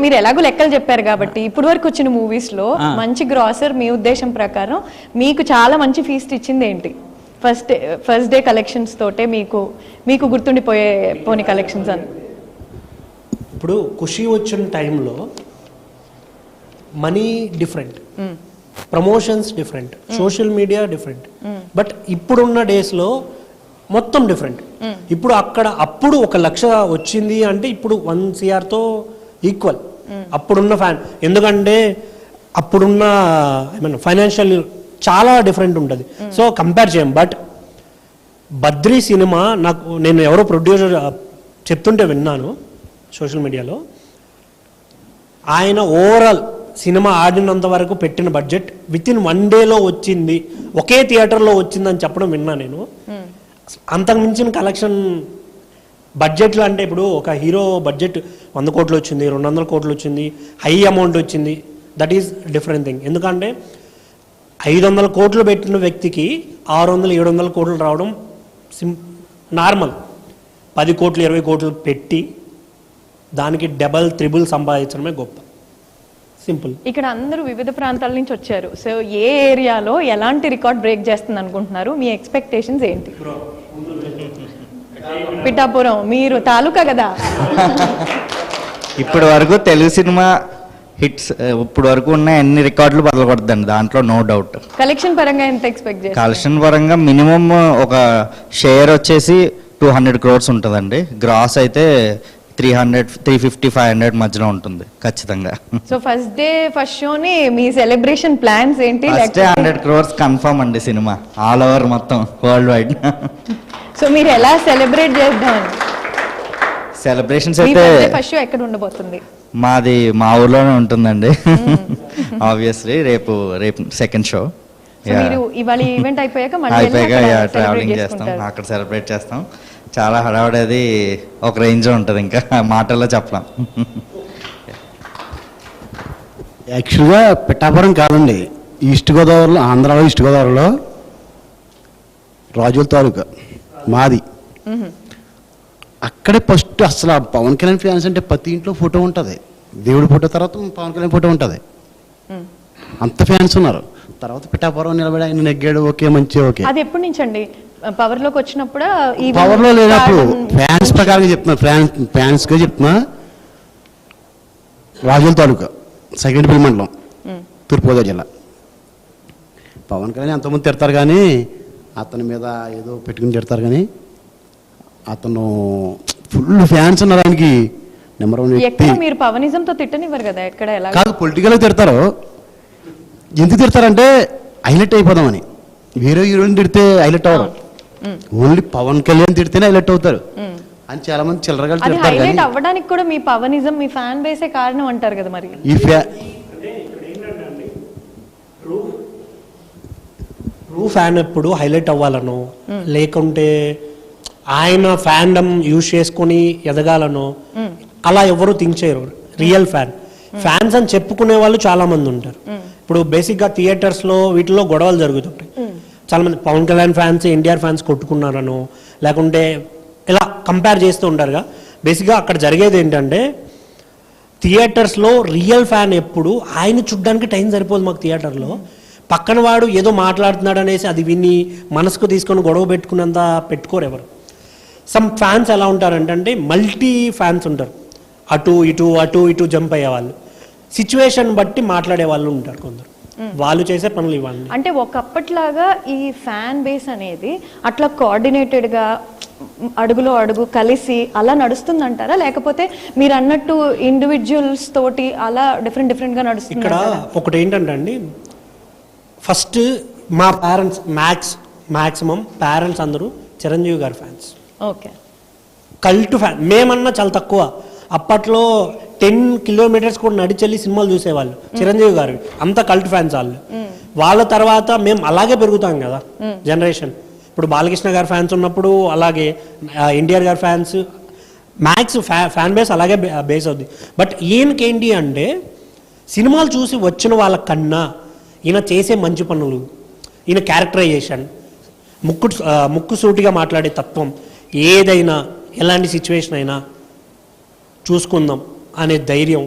మీరు ఎలాగో లెక్కలు చెప్పారు కాబట్టి ఇప్పుడు వరకు వచ్చిన మూవీస్ లో మంచి గ్రాసర్ మీ ఉద్దేశం ప్రకారం మీకు చాలా మంచి ఫీస్ట్ ఇచ్చింది ఏంటి? ఫస్ట్ డే కలెక్షన్స్ తోటే మీకు గుర్తుండిపోయే పోని కలెక్షన్స్ అని. ఇప్పుడు ఖుషి వచ్చిన టైంలో many different, promotions different, social media different. But ఇప్పుడున్న డేస్లో మొత్తం డిఫరెంట్. ఇప్పుడు అప్పుడు 1 లక్ష వచ్చింది అంటే ఇప్పుడు 1 CRతో ఈక్వల్ అప్పుడున్న ఫ్యాన్. ఎందుకంటే అప్పుడున్న ఏమన్నా ఫైనాన్షియల్ చాలా డిఫరెంట్ ఉంటుంది. సో కంపేర్ చేయం. బట్ బద్రీ సినిమా నేను ఎవరో ప్రొడ్యూసర్ చెప్తుంటే విన్నాను సోషల్ మీడియాలో, ఆయన ఓవరాల్ సినిమా ఆడినంత వరకు పెట్టిన బడ్జెట్ వితిన్ 1 డేలో వచ్చింది, ఒకే థియేటర్లో వచ్చిందని చెప్పడం విన్నా నేను. అంతకు మించిన కలెక్షన్ బడ్జెట్లు అంటే ఇప్పుడు ఒక హీరో బడ్జెట్ 100 కోట్లు వచ్చింది, 200 కోట్లు వచ్చింది, హై అమౌంట్ వచ్చింది, దట్ ఈస్ డిఫరెంట్ థింగ్. ఎందుకంటే 500 కోట్లు పెట్టిన వ్యక్తికి 600-700 కోట్లు రావడం నార్మల్. 10 కోట్లు 20 కోట్లు పెట్టి దానికి డబల్ త్రిబుల్ సంపాదించడమే గొప్ప. సింపుల్. ఇక్కడ అందరూ వివిధ ప్రాంతాల నుంచి వచ్చారు. సో ఏ ఏరియాలో ఎలాంటి రికార్డ్ బ్రేక్ చేస్తుంది అనుకుంటున్నారు? మీ ఎక్స్పెక్టేషన్స్ ఏంటి? పిఠాపురం మీరు తాలూకా కదా. ఇప్పటి వరకు తెలుగు సినిమా హిట్స్ ఇప్పుడు వరకు ఉన్న ఎన్ని రికార్డులు బదలకొడుతుంది, దాంట్లో నో డౌట్. కలెక్షన్ పరంగా ఎంత ఎక్స్పెక్ట్ చేస్తారు? కలెక్షన్ పరంగా మినిమం ఒక షేర్ వచ్చేసి 200 crores ఉంటుందండి. గ్రాస్ అయితే 300, 350, 500 మధ్యలో ఉంటుంది ఖచ్చితంగా. సో ఫస్ట్ షోని మీ సెలబ్రేషన్ ప్లాన్స్ ఏంటి? ఫస్ట్ 100 crores కన్ఫర్మ్ అండి సినిమా ఆల్ ఓవర్ మొత్తం వరల్డ్ వైడ్. సో మీరు ఎలా సెలబ్రేట్ చేద్దాం? సెలబ్రేషన్స్ అయితే ఫస్ట్ షో ఎక్కడ ఉండబోతుంది? మాది మా ఊర్లోనే ఉంటుందండి ఆబ్వియస్లీ. రేపు సెకండ్ షో. మీరు ఇవాళ ఈవెంట్ అయిపోయాక ట్రావెలింగ్ చేస్తాం, అక్కడ సెలబ్రేట్ చేస్తాం. చాలా హడావుడేది ఒక రేంజ్ ఉంటుంది, ఇంకా మాటల్లో చెప్పలేం. యాక్చువల్గా పిఠాపురం కాదండి, ఈస్ట్ గోదావరిలో, ఆంధ్రాలో ఈస్ట్ గోదావరిలో రాజుల తాలూకా మాది. అక్కడే ఫస్ట్ అసలు పవన్ కళ్యాణ్ ఫ్యాన్స్ అంటే ప్రతి ఇంట్లో ఫోటో ఉంటుంది, దేవుడి ఫోటో తర్వాత పవన్ కళ్యాణ్ ఫోటో ఉంటుంది. అంత ఫ్యాన్స్ ఉన్నారు. తర్వాత పిఠాపురం నిలబడి ఆయన నెగ్గాడు, ఓకే మంచి ఓకే. అది ఎప్పటి నుంచి అండి? పవర్ లోకి వచ్చినప్పుడు? పవర్ లో లేనప్పుడు ఫ్యాన్స్ ప్రకారంగా చెప్తున్నా, ఫ్యాన్స్ గా చెప్తున్నా. రాజుల తాలూకా సెకండ్పల్లి మండలం, తూర్పుగోదావరి జిల్లా. పవన్ కళ్యాణ్ ఎంతోమంది తిడతారు కానీ అతని మీద ఏదో పెట్టుకుని తిడతారు, కానీ అతను ఫుల్ ఫ్యాన్స్ ఉన్నారు ఆయనకి. నెంబర్ 1 వ్యక్తి. మీరు పవనిజంతో తిట్టనివ్వరు కదా ఎక్కడ? ఎలా కాదు, పొలిటికల్గా తిడతారు. ఎందుకు తిడతారంటే హైలైట్ అయిపోదామని. వేరే హీరోని తిడితే హైలైట్ అవ్వరు, ఓన్లీ పవన్ కళ్యాణ్ తిడితేనే హైలైట్ అవుతారు అని చాలా మంది చిల్లరగా తిడతారు. హైలైట్ అవ్వడానికి కూడా మీ పవనిజం, మీ ఫ్యాన్ బేసే కారణం అంటారు కదా. మరి ఈ ట్రూ ఫ్యాన్ ఎప్పుడు హైలైట్ అవ్వాలనో, లేకుంటే ఆయన ఫ్యాన్డమ్ యూజ్ చేసుకొని ఎదగాలనో అలా ఎవరు థింక్ చేయరు. రియల్ ఫ్యాన్స్ అని చెప్పుకునే వాళ్ళు చాలా మంది ఉంటారు. ఇప్పుడు బేసిక్గా థియేటర్స్లో వీటిలో గొడవలు జరుగుతుంటాయి. చాలా మంది పవన్ కళ్యాణ్ ఫ్యాన్స్ ఎన్టీఆర్ ఫ్యాన్స్ కొట్టుకున్నారనో, లేకుంటే ఇలా కంపేర్ చేస్తూ ఉంటారుగా. బేసిక్గా అక్కడ జరిగేది ఏంటంటే థియేటర్స్లో రియల్ ఫ్యాన్ ఎప్పుడు ఆయన చూడ్డానికి టైం సరిపోదు మాకు థియేటర్లో. పక్కన వాడు ఏదో మాట్లాడుతున్నాడు అనేసి అది విని మనసుకు తీసుకొని గొడవ పెట్టుకున్నంత పెట్టుకోరు ఎవరు. సమ్ ఫ్యాన్స్ ఎలా ఉంటారంటే మల్టీ ఫ్యాన్స్ ఉంటారు, అటు ఇటు జంప్ అయ్యేవాళ్ళు, సిచ్యువేషన్ బట్టి మాట్లాడే వాళ్ళు ఉంటారు కొందరు. వాళ్ళు చేసే పనులు ఇవ్వండి. అంటే ఒకప్పట్లాగా ఈ ఫ్యాన్ బేస్ అనేది అట్లా కోఆర్డినేటెడ్గా అడుగులో అడుగు కలిసి అలా నడుస్తుందంటారా? లేకపోతే మీరు అన్నట్టు ఇండివిజువల్స్ తోటి అలా డిఫరెంట్గా నడుస్తుంది? ఇక్కడ ఒకటి ఏంటంటే అండి, ఫస్ట్ మా పేరెంట్స్ మ్యాక్సిమం పేరెంట్స్ అందరూ చిరంజీవి గారి ఫ్యాన్స్. ఓకే. Cult fan. మేమన్నా చాలా తక్కువ. అప్పట్లో 10 kilometers కూడా నడిచెళ్ళి సినిమాలు చూసేవాళ్ళు చిరంజీవి గారు. అంత కల్ట్ ఫ్యాన్స్ వాళ్ళు. వాళ్ళ తర్వాత మేము అలాగే పెరుగుతాం కదా జనరేషన్. ఇప్పుడు బాలకృష్ణ గారి ఫ్యాన్స్ ఉన్నప్పుడు అలాగే ఎన్టీఆర్ గారి ఫ్యాన్స్, మ్యాక్స్ ఫ్యాన్ బేస్ అలాగే బేస్ అవుద్ది. బట్ ఈయనకేంటి అంటే సినిమాలు చూసి వచ్చిన వాళ్ళకన్నా ఈయన చేసే మంచి పనులు, ఈయన క్యారెక్టరైజేషన్, ముక్కు సూటిగా మాట్లాడే తత్వం, ఏదైనా ఎలాంటి సిచ్యువేషన్ అయినా చూసుకుందాం అనే ధైర్యం,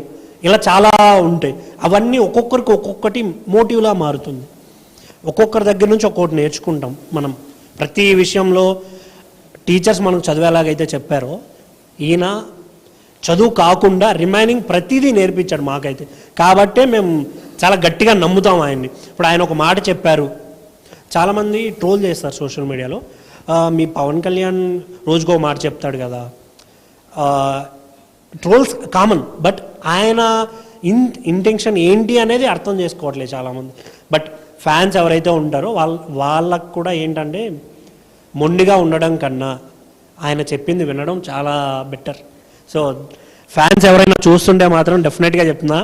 ఇలా చాలా ఉంటాయి. అవన్నీ ఒక్కొక్కరికి ఒక్కొక్కటి మోటివ్లా మారుతుంది. ఒక్కొక్కరి దగ్గర నుంచి ఒక్కొక్కటి నేర్చుకుంటాం మనం. ప్రతి విషయంలో టీచర్స్ మనకు చదివేలాగైతే చెప్పారో, ఈయన చదువు కాకుండా రిమైనింగ్ ప్రతిదీ నేర్పించాడు మాకైతే. కాబట్టే మేము చాలా గట్టిగా నమ్ముతాం ఆయన్ని. ఇప్పుడు ఆయన ఒక మాట చెప్పారు, చాలామంది ట్రోల్ చేస్తారు సోషల్ మీడియాలో, మీ పవన్ కళ్యాణ్ రోజుకో మాట చెప్తాడు కదా. ట్రోల్స్ కామన్, బట్ ఆయన ఇంటెన్షన్ ఏంటి అనేది అర్థం చేసుకోవట్లేదు చాలామంది. బట్ ఫ్యాన్స్ ఎవరైతే ఉంటారో వాళ్ళకు కూడా ఏంటంటే మొండిగా ఉండడం కన్నా ఆయన చెప్పింది వినడం చాలా బెటర్. సో ఫ్యాన్స్ ఎవరైనా చూస్తుంటే మాత్రం డెఫినెట్గా చెప్తున్నా,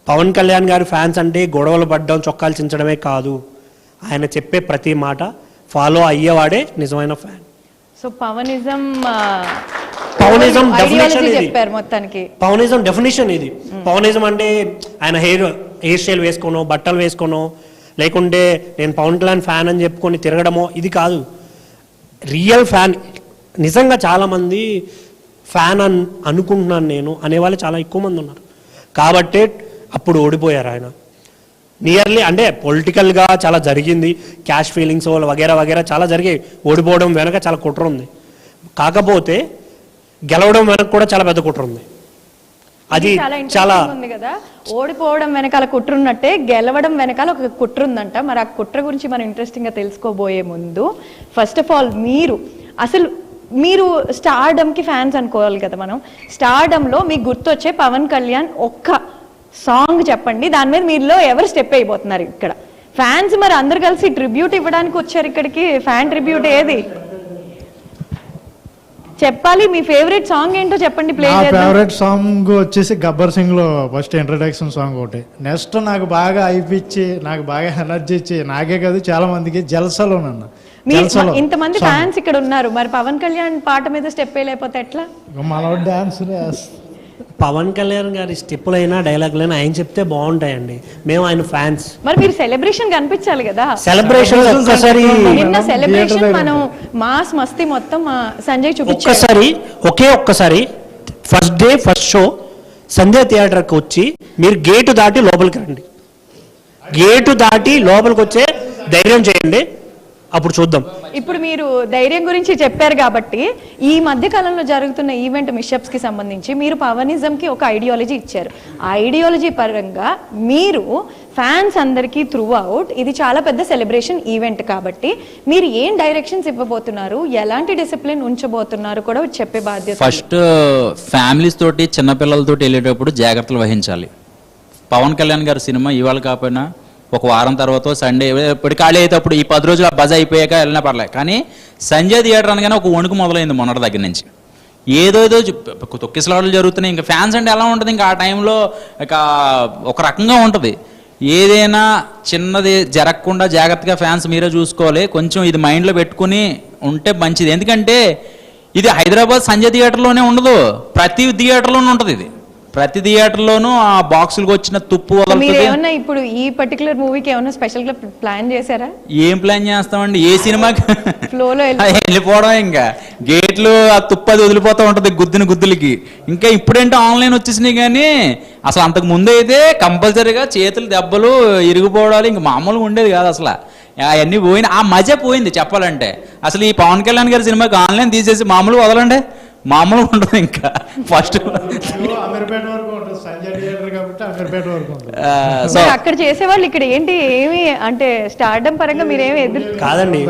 పవన్ కళ్యాణ్ గారి ఫ్యాన్స్ అంటే గొడవలు పడ్డం, చొక్కాలు చించడమే కాదు, ఆయన చెప్పే ప్రతి మాట ఫాలో అయ్యేవాడే నిజమైన ఫ్యాన్. సో పవనిజం డెఫినేషన్ ఇది. చెప్పారు మొత్తానికి. పవనిజం డెఫినేషన్ ఇది. పవనిజం అంటే ఆయన హెయిర్ స్టైల్ వేసుకోనో, బట్టలు వేసుకోనో, లేకుంటే నేను పవన్ కళ్యాణ్ ఫ్యాన్ అని చెప్పుకొని తిరగడమో ఇది కాదు. రియల్ ఫ్యాన్, నిజంగా చాలామంది ఫ్యాన్ అనుకుంటున్నాను నేను అనేవాళ్ళు చాలా ఎక్కువ మంది ఉన్నారు. కాబట్టే అప్పుడు ఓడిపోయారు ఆయన. నియర్లీ అంటే పొలిటికల్గా చాలా జరిగింది, క్యాష్ ఫీలింగ్స్ వగేరా వగేరా చాలా జరిగాయి. ఓడిపోవడం వెనక చాలా కుట్ర ఉంది. కాకపోతే గెలవడం వెనక కూడా చాలా పెద్ద కుట్ర ఉంది. అది చాలా ఉంది కదా. ఓడిపోవడం వెనకాల కుట్ర ఉన్నట్టే గెలవడం వెనకాల ఒక కుట్ర ఉందంట. మరి ఆ కుట్ర గురించి మనం ఇంట్రెస్టింగ్ గా తెలుసుకోబోయే ముందు ఫస్ట్ ఆఫ్ ఆల్ మీరు స్టార్డమ్కి ఫ్యాన్స్ అనుకోవాలి కదా. మనం స్టార్డమ్లో మీకు గుర్తొచ్చే పవన్ కళ్యాణ్ ఒక్క సాంగ్ చెప్పండి, దాని మీద మీలో ఎవరు స్టెప్ అయిపోతున్నారు ఇక్కడ ఫ్యాన్స్? మరి అందరు కలిసి ట్రిబ్యూట్ ఇవ్వడానికి వచ్చారు ఇక్కడికి. ఫ్యాన్ ట్రిబ్యూట్ ఏది చెప్పాలి? మీ ఫేవరెట్ సాంగ్ ఏంటో చెప్పండి. ప్లే చేద్దాం. ఫేవరెట్ సాంగ్ వచ్చేసి గబ్బర్ సింగ్ లో ఫస్ట్ ఇంట్రడక్షన్ సాంగ్ ఒకటి. నెక్స్ట్ నాకు బాగా అయిపిచ్చి, నాకు బాగా ఎనర్జీ ఇచ్చి, నాకే కాదు చాలా మందికి జల్సాలో నన్ను ఇంతమంది ఫ్యాన్స్ ఇక్కడ ఉన్నారు, మరి పవన్ కళ్యాణ్ పాట మీద స్టెప్ వేయలేకపోతే ఎట్లా? మన డాన్స్ పవన్ కళ్యాణ్ గారి స్టెప్పులైనా డైలాగులైనా ఆయన చెప్తే బాగుంటాయండి. మేము ఆయన ఫ్యాన్స్. మరి మీరు సెలబ్రేషన్ కనిపించాలి కదా. సెలబ్రేషన్ ఒక్కసారి, నిన్న సెలబ్రేషన్ మనం మాస్ మస్తీ మొత్తం సంజయ్ చూపించారు. ఒక్కసారి first day first show Sanjay థియేటర్కి వచ్చి మీరు గేటు దాటి లోపలికి రండి. గేటు దాటి లోపలికి వచ్చే ధైర్యం చేయండి, అప్పుడు చూద్దాం. ఇప్పుడు మీరు ధైర్యం గురించి చెప్పారు కాబట్టి ఈ మధ్య కాలంలో జరుగుతున్న ఈవెంట్ మిషప్స్ కి సంబంధించి మీరు పవనిజం కి ఒక ఐడియాలజీ ఇచ్చారు. ఆ ఐడియాలజీ పరంగా మీరు ఫ్యాన్స్ అందరికీ త్రూ అవుట్ ఇది చాలా పెద్ద సెలబ్రేషన్ ఈవెంట్ కాబట్టి మీరు ఏం డైరెక్షన్స్ ఇవ్వబోతున్నారు, ఎలాంటి డిసిప్లిన్ ఉంచబోతున్నారు కూడా చెప్పే బాధ్యత. ఫస్ట్ ఫ్యామిలీస్ తోటి చిన్నపిల్లలతోటి వెళ్ళేటప్పుడు జాగ్రత్తలు వహించాలి. పవన్ కళ్యాణ్ గారి సినిమా ఇవాళ కాకపోయినా ఒక వారం తర్వాత సండే ఎప్పుడు ఖాళీ అయితే అప్పుడు ఈ 10 రోజులు బజ్ అయిపోయాక వెళ్ళినా పర్లేదు. కానీ సంజయ్ థియేటర్ అనగానే ఒక వణుకు మొదలైంది మొన్నటి దగ్గర నుంచి. ఏదోదో తొక్కిసలాటలు జరుగుతున్నాయి. ఇంకా ఫ్యాన్స్ అంటే ఎలా ఉంటుంది, ఇంకా ఆ టైంలో ఇక ఒక రకంగా ఉంటుంది. ఏదైనా చిన్నది జరగకుండా జాగ్రత్తగా ఫ్యాన్స్ మీరే చూసుకోవాలి. కొంచెం ఇది మైండ్లో పెట్టుకుని ఉంటే మంచిది. ఎందుకంటే ఇది హైదరాబాద్ సంజయ్ థియేటర్లోనే ఉండదు, ప్రతి థియేటర్లోనే ఉంటుంది. ఇది ప్రతి థియేటర్లోనూ ఆ బాక్సులకు వచ్చిన తుప్పు వదులుతుంది. ఇప్పుడు ఈ పర్టికులర్ మూవీకి ఏమైనా స్పెషల్ గా ప్లాన్ చేశారా? ఏం ప్లాన్ చేస్తామండి, ఏ సినిమాకి ఫ్లోలో వెళ్ళిపోవడం. ఇంకా గేట్లు ఆ తుప్పు అది వదిలిపోతూ ఉంటుంది గుద్దులకి. ఇంకా ఇప్పుడేంటో ఆన్లైన్ వచ్చేసినాయి, కానీ అసలు అంతకు ముందు అయితే కంపల్సరీగా చేతులు దెబ్బలు ఇరిగిపోవడాలు ఇంకా మామూలుగా ఉండేది కాదు. అసలు అవన్నీ పోయిన ఆ మజా పోయింది చెప్పాలంటే. అసలు ఈ పవన్ కళ్యాణ్ గారి సినిమాకి ఆన్లైన్ తీసేసి మామూలుగా వదలండి, మామూలుగా ఉంటుంది. ఇంకా ఫస్ట్ అక్కడ చేసేవాళ్ళు ఇక్కడ ఏంటి ఏమి అంటే స్టార్డమ్ పరంగా మీరేమి ఎదురు కాదండి.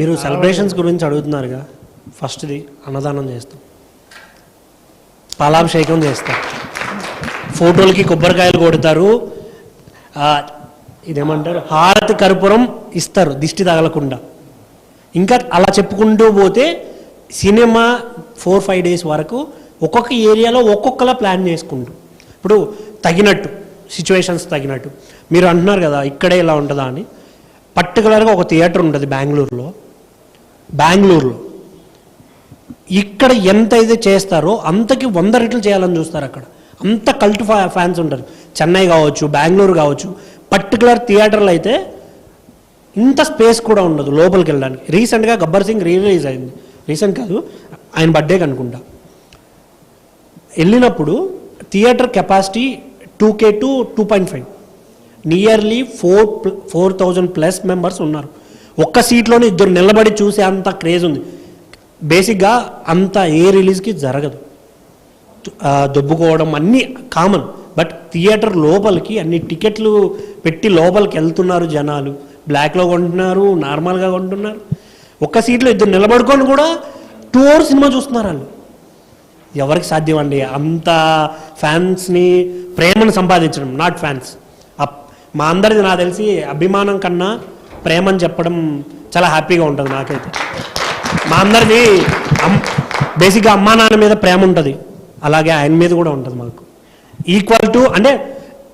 మీరు సెలబ్రేషన్స్ గురించి అడుగుతున్నారుగా, ఫస్ట్ది అన్నదానం చేస్తాం, పాలాభిషేకం చేస్తాం, ఫోటోలకి కొబ్బరికాయలు కొడతారు, ఇదేమంటారు హారతి కర్పూరం ఇస్తారు దిష్టి తగలకుండా. ఇంకా అలా చెప్పుకుంటూ పోతే సినిమా 4-5 డేస్ వరకు ఒక్కొక్క ఏరియాలో ఒక్కొక్కలా ప్లాన్ చేసుకుంటూ, ఇప్పుడు తగినట్టు సిచ్యువేషన్స్ తగినట్టు. మీరు అంటున్నారు కదా ఇక్కడే ఇలా ఉంటుందా అని. పర్టికులర్గా ఒక థియేటర్ ఉంటుంది బెంగళూరులో. ఇక్కడ ఎంత అయితే చేస్తారో అంతకి 100 రెట్లు చేయాలని చూస్తారు అక్కడ. అంత కల్ట్ ఫ్యాన్స్ ఉంటారు. చెన్నై కావచ్చు, బెంగళూరు కావచ్చు, పర్టికులర్ థియేటర్లు అయితే ఇంత స్పేస్ కూడా ఉండదు లోపలికి వెళ్ళడానికి. రీసెంట్గా గబ్బర్ సింగ్ రిలీజ్ అయింది, రీసెంట్ కాదు ఆయన బర్త్డేకి అనుకుంటా. వెళ్ళినప్పుడు theatre capacity 2K to 2.5, nearly 4,000 plus members ఉన్నారు. ఒక్క సీట్లోనే ఇద్దరు నిలబడి చూసే అంత క్రేజ్ ఉంది. బేసిక్గా అంత ఏ రిలీజ్కి జరగదు. దొబ్బుకోవడం అన్నీ కామన్. బట్ థియేటర్ లోపలికి అన్ని టికెట్లు పెట్టి లోపలికి వెళ్తున్నారు జనాలు, బ్లాక్లో కొంటున్నారు, నార్మల్గా కొంటున్నారు. ఒక్క సీట్లో ఇద్దరు నిలబడుకొని కూడా 2 hours సినిమా చూస్తున్నారు వాళ్ళు. ఎవరికి సాధ్యం అండి అంత ఫ్యాన్స్ని, ప్రేమను సంపాదించడం? Not fans. మా అందరిది నాకు తెలిసి అభిమానం కన్నా ప్రేమని చెప్పడం చాలా హ్యాపీగా ఉంటుంది నాకైతే. మా అందరిది బేసిక్గా అమ్మా నాన్న మీద ప్రేమ ఉంటుంది, అలాగే ఆయన మీద కూడా ఉంటుంది మాకు. ఈక్వల్ టు అంటే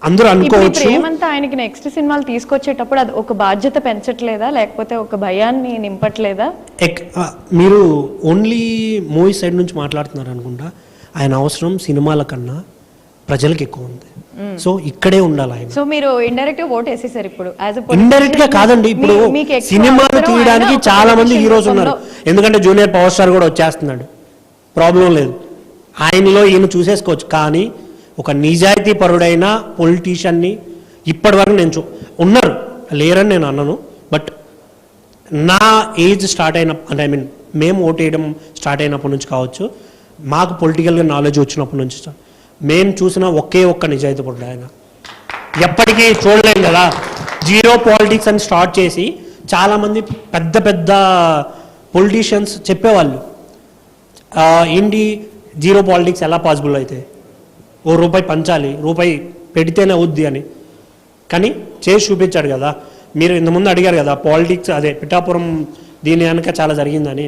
అందరూ అనుకోవచ్చు. ప్రేమంతా ఆయనకి నెక్స్ట్ సినిమాలు తీసుకొచ్చేటప్పుడు అది ఒక బాధ్యత పెంచట్లేదా, లేకపోతే ఒక భయాన్ని నింపట్లేదా? మీరు ఓన్లీ మూవీ సైడ్ నుంచి మాట్లాడుతున్నారు అనుకుంటా. ఆయన అవసరం సినిమాల కన్నా ప్రజలకు ఎక్కువ ఉంది. సో ఇక్కడే ఉండాలి ఆయన. సో మీరు ఇండైరెక్ట్ గా ఓట్ వేసేసారు ఇప్పుడు. ఇండైరెక్ట్ గా కాదండి, ఇప్పుడు సినిమాలు తీయడానికి చాలా మంది హీరోస్ ఉన్నారు. ఎందుకంటే జూనియర్ పవర్ స్టార్ కూడా వచ్చేస్తున్నాడు, ప్రాబ్లం లేదు. ఆయనలో ఈయన చూసేసుకోవచ్చు. కానీ ఒక నిజాయితీ పరుడైన పొలిటీషియన్ని ఇప్పటి వరకు నేను ఉన్నారు, లేరని నేను అన్నాను. బట్ నా ఏజ్ స్టార్ట్ అయిన అంటే ఐ మీన్ మేము ఓటు వేయడం స్టార్ట్ అయినప్పటి నుంచి కావచ్చు, మాకు పొలిటికల్గా నాలెడ్జ్ వచ్చినప్పటి నుంచి మేము చూసిన ఒకే ఒక్క నిజాయితీ పరుడు ఆయన. ఎప్పటికీ చూడలేం కదా, జీరో పాలిటిక్స్ అని స్టార్ట్ చేసి చాలామంది పెద్ద పెద్ద పొలిటీషియన్స్ చెప్పేవాళ్ళు ఏంటి జీరో పాలిటిక్స్ ఎలా పాసిబుల్ అయితే, ₹1 పంచాలి, రూపాయి పెడితేనే అవుద్ది అని. కానీ చేసి చూపించాడు కదా. మీరు ఇంతకుముందు అడిగారు కదా పాలిటిక్స్, అదే పిఠాపురం దీని వెనక చాలా జరిగిందని.